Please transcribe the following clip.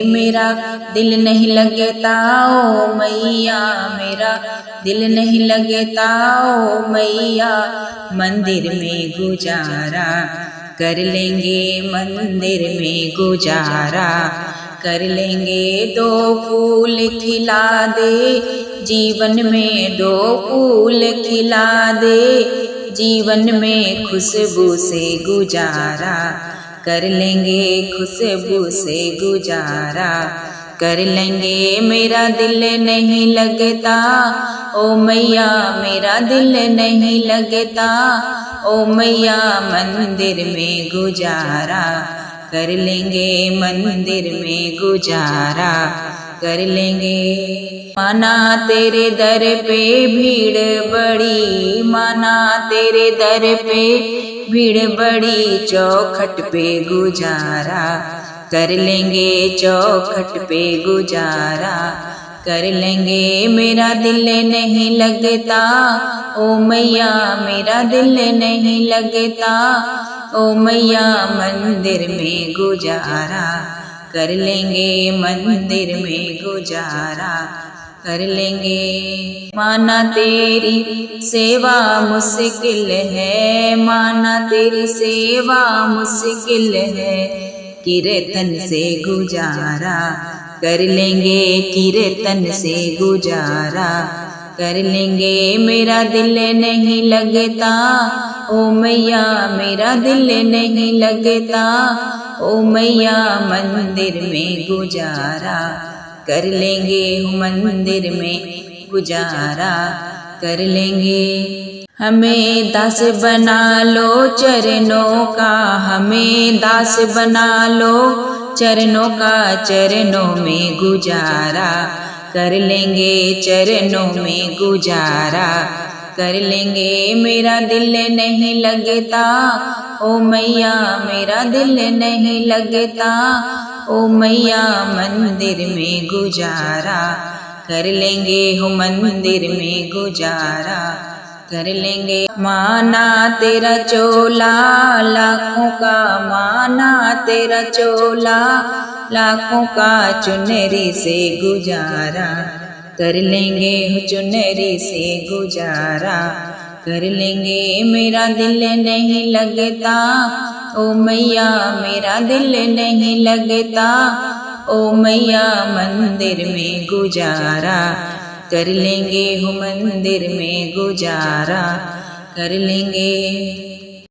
मेरा दिल नहीं लगता ओ मैया, मेरा दिल नहीं लगता ओ मैया, मंदिर में गुजारा कर लेंगे, मंदिर में गुजारा कर लेंगे। दो फूल खिला दे जीवन में, दो फूल खिला दे जीवन में, खुशबू से गुजारा कर लेंगे, खुशबू से गुजारा कर लेंगे। मेरा दिल नहीं लगता ओ मैया, मेरा दिल नहीं लगता ओ मैया, मंदिर में गुजारा कर लेंगे, मंदिर में गुजारा कर लेंगे। माना तेरे दर पे भीड़ बड़ी, माना तेरे दर पे भीड़ बड़ी, चौखट पे गुजारा कर लेंगे, चौखट पे गुजारा कर लेंगे। मेरा दिल नहीं लगता ओ मैया, मेरा दिल नहीं लगता ओ मैया, मंदिर में गुजारा कर लेंगे, मंदिर में गुजारा कर लेंगे। माना तेरी सेवा मुश्किल है, माना तेरी सेवा मुश्किल है, कीर्तन से गुजारा कर लेंगे, कीर्तन से गुजारा कर लेंगे। मेरा दिल नहीं लगता ओ मैया, मेरा दिल नहीं लगता ओ मैया, मंदिर में गुजारा कर लेंगे, मंदिर में गुजारा कर लेंगे। हमें दास बना लो चरणों का, हमें दास बना लो चरणों का, चरणों में गुजारा कर लेंगे, चरणों में गुजारा कर लेंगे। मेरा दिल नहीं लगता ओ मैया, मेरा दिल नहीं लगता ओ मैया, मंदिर में गुजारा कर लेंगे, हो मंदिर में गुजारा कर लेंगे। माना तेरा चोला लाखों का, माना तेरा चोला लाखों का, चुनरी से गुजारा कर लेंगे, हो चुनरी से गुजारा कर लेंगे। मेरा दिल नहीं लगता ओ मैया, मेरा दिल नहीं लगता ओ मैया, मंदिर में गुजारा कर लेंगे, हो मंदिर में गुजारा कर लेंगे।